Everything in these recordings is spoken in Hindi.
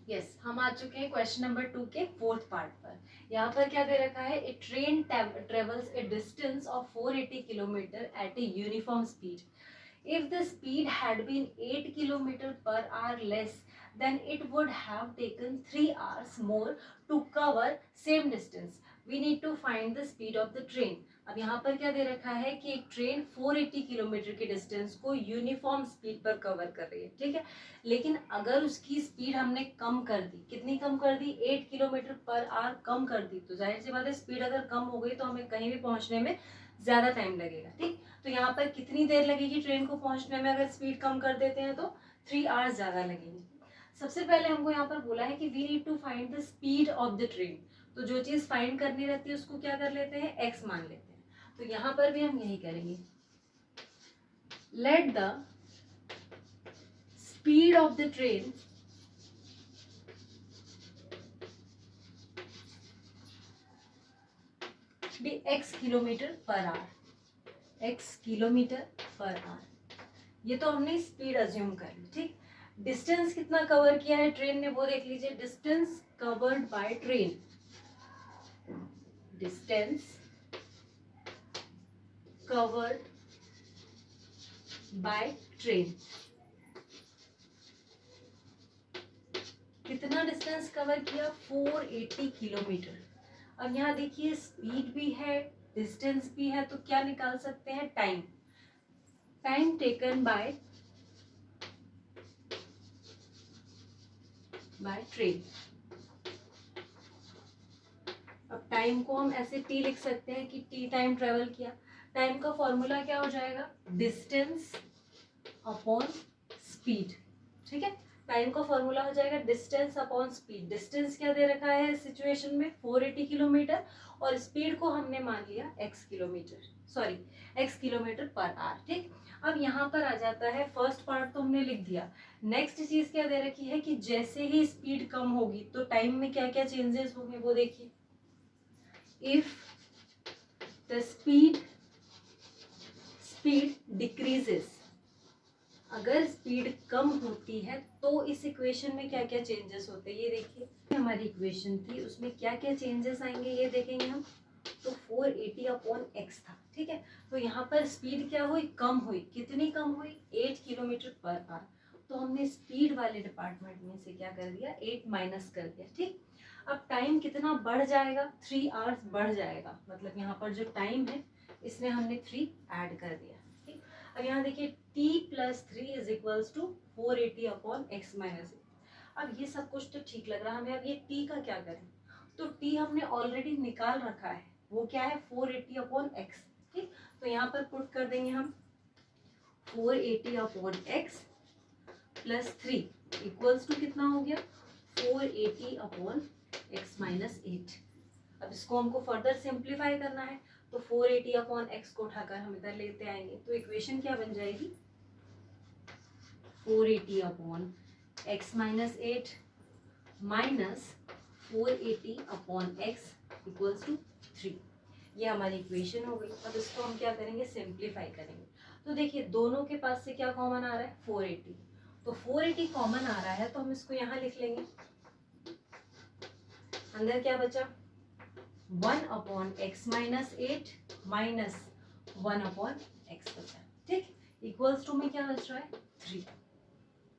यस, हम आ चुके हैं क्वेश्चन नंबर 2 के फोर्थ पार्ट पर। यहाँ पर क्या दे रखा है, a train travels a distance of 480 kilometre at a uniform speed. If the speed had been 8 km per hour less, then it would have taken 3 hours more to cover same distance. We need to find the speed of the train. अब यहाँ पर क्या दे रखा है कि एक ट्रेन 480 किलोमीटर के डिस्टेंस को यूनिफॉर्म स्पीड पर कवर कर रही है, ठीक है। लेकिन अगर उसकी स्पीड हमने कम कर दी, कितनी कम कर दी, 8 किलोमीटर पर आवर कम कर दी, तो जाहिर सी बात है स्पीड अगर कम हो गई तो हमें कहीं भी पहुंचने में ज्यादा टाइम लगेगा, ठीक। तो यहाँ पर कितनी देर लगेगी ट्रेन को पहुंचने में, अगर स्पीड कम कर देते हैं तो 3 आवर्स ज्यादा लगेंगे। सबसे पहले हमको यहाँ पर बोला है कि we need to find the speed of the train. तो जो चीज फाइंड करनी रहती है उसको क्या कर लेते हैं, एक्स मान लेते हैं। तो यहाँ पर भी हम यही करेंगे। Let the speed of the train be x kilometre per hour, x kilometre per hour. ये तो हमने स्पीड अज्यूम कर ली, ठीक। डिस्टेंस कितना कवर किया है ट्रेन ने वो देख लीजिए। Distance covered by train, distance covered by train, कितना डिस्टेंस कवर किया, 480 किलोमीटर। अब यहाँ देखिए स्पीड भी है, डिस्टेंस भी है, तो क्या निकाल सकते हैं, time. Time taken by train. अब टाइम को हम ऐसे टी लिख सकते हैं कि टी टाइम ट्रेवल किया। टाइम का फॉर्मूला क्या हो जाएगा, डिस्टेंस अपॉन स्पीड, ठीक है। टाइम का फॉर्मूला हो जाएगा डिस्टेंस अपॉन स्पीड। डिस्टेंस क्या दे रखा है इस सिचुएशन में, 480 किलोमीटर, और स्पीड को हमने मान लिया x kilometre, sorry x kilometre per our, ठीक। अब यहाँ पर आ जाता है, फर्स्ट पार्ट तो हमने लिख दिया। नेक्स्ट चीज क्या दे रखी है कि जैसे ही स्पीड कम होगी तो टाइम में क्या क्या चेंजेस होंगे वो देखिए। इफ द स्पीड डिक्रीजेस, अगर स्पीड कम होती है तो इस इक्वेशन में क्या क्या चेंजेस होते हैं ये देखिए। हमारी इक्वेशन थी उसमें क्या क्या चेंजेस आएंगे ये देखेंगे हम। तो 480 अपॉन x था, ठीक है। तो यहाँ पर स्पीड क्या हुई, कम हुई। कितनी कम हुई, 8 किलोमीटर पर आवर। तो हमने स्पीड वाले डिपार्टमेंट में से क्या कर दिया, 8 माइनस कर दिया, ठीक। अब टाइम कितना बढ़ जाएगा, 3 आवर्स बढ़ जाएगा। मतलब यहाँ पर जो टाइम है इसमें हमने 3 ऐड कर दिया, ठीक। अब यहाँ देखिए t plus 3 is equals to 480 upon x minus. अब ये सब कुछ तो ठीक लग रहा है हमें। अब ये t का क्या करें, तो t हमने ऑलरेडी निकाल रखा है, वो क्या है 480 अपॉन एक्स, ठीक। तो यहाँ पर पुट कर देंगे हम 480 upon x plus 3 equals to कितना हो गया, 480 अपॉन एक्स माइनस 8। अब इसको हमको फर्दर सिंप्लीफाई करना है, तो 480 अपॉन एक्स को उठाकर हम इधर लेते आएंगे। तो इक्वेशन क्या बन जाएगी, 480 upon x minus 8 minus 480 upon x equals to 3। ये हमारी इक्वेशन हो गई। अब इसको हम क्या करेंगे, सिंप्लीफाई करेंगे। तो देखिए दोनों के पास से क्या कॉमन आ रहा है, 480। तो 480 कॉमन आ रहा है तो हम इसको यहाँ लिख लेंगे। अंदर क्या बचा, 1 upon x minus 8 minus 1 upon x बचा, ठीक। इक्वल्स टू में क्या बच रहा है, 3।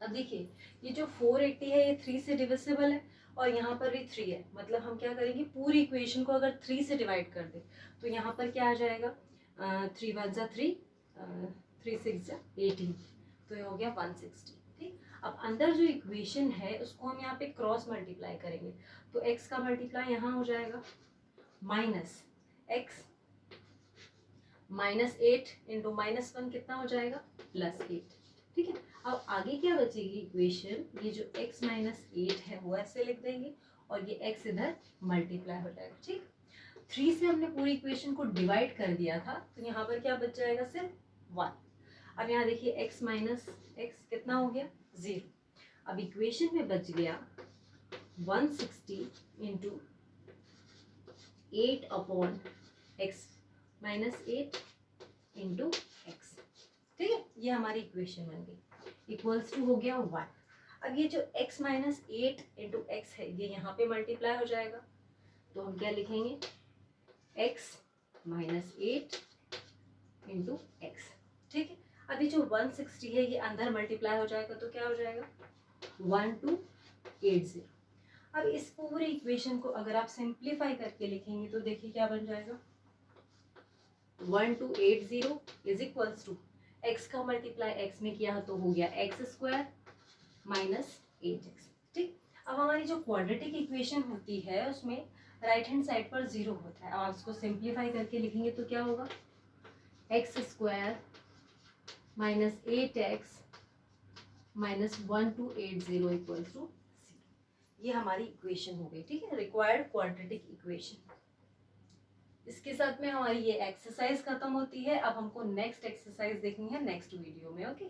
अब देखिए ये जो 480 है ये 3 से डिविजिबल है और यहाँ पर भी 3 है। मतलब हम क्या करेंगे, पूरी इक्वेशन को अगर 3 से डिवाइड कर दे तो यहाँ पर क्या आ जाएगा, 3 1 जा 3, 3 6 जा 18, तो ये हो गया 160, ठीक। अब अंदर जो इक्वेशन है उसको हम यहाँ पे क्रॉस मल्टीप्लाई करेंगे। तो x का मल्टीप्लाई यहाँ हो जाएगा minus x minus 8 into minus 1 कितना हो जाएगा, प्लस 8, ठीक है। अब आगे क्या बचेगी इक्वेशन, ये जो x माइनस 8 है वो ऐसे लिख देंगे और ये x इधर मल्टीप्लाई हो जाएगा, ठीक। 3 से हमने पूरी इक्वेशन को डिवाइड कर दिया था तो यहाँ पर क्या बच जाएगा, सिर्फ 1। अब यहाँ देखिए x माइनस एक्स कितना हो गया, 0। अब इक्वेशन में बच गया 160 into 8 upon x minus 8 into x, ठीक है। ये हमारी इक्वेशन बन गई, इक्वल्स टू हो गया 1। अब ये जो x माइनस 8 इंटू एक्स है ये यहाँ पे मल्टीप्लाई हो जाएगा, तो हम क्या लिखेंगे x माइनस 8 इंटू एक्स। ठीक है, अभी जो 160 है ये अंदर मल्टीप्लाई हो जाएगा, तो क्या हो जाएगा 1280। अब इस पूरे इक्वेशन को अगर आप सिंप्लीफाई करके लिखेंगे तो देखिए क्या बन जाएगा 1280 इज इक्वल्स टू एक्स का मल्टीप्लाई एक्स में किया तो हो गया एक्स स्क्वायर माइनस 8x। ठीक, अब हमारी जो क्वाड्रेटिक इक्वेशन होती है उसमें राइट हैंड साइड पर 0 होता है। अब आप उसको सिंप्लीफाई करके लिखेंगे तो क्या होगा x square minus 8x minus 1280 equals to 0। ये हमारी इक्वेशन हो गई। ठीक है, रिक्वायर्ड क्वाड्रेटिक इक्वेशन। इसके साथ में हमारी ये एक्सरसाइज खत्म होती है। अब हमको नेक्स्ट एक्सरसाइज देखनी है नेक्स्ट वीडियो में। ओके।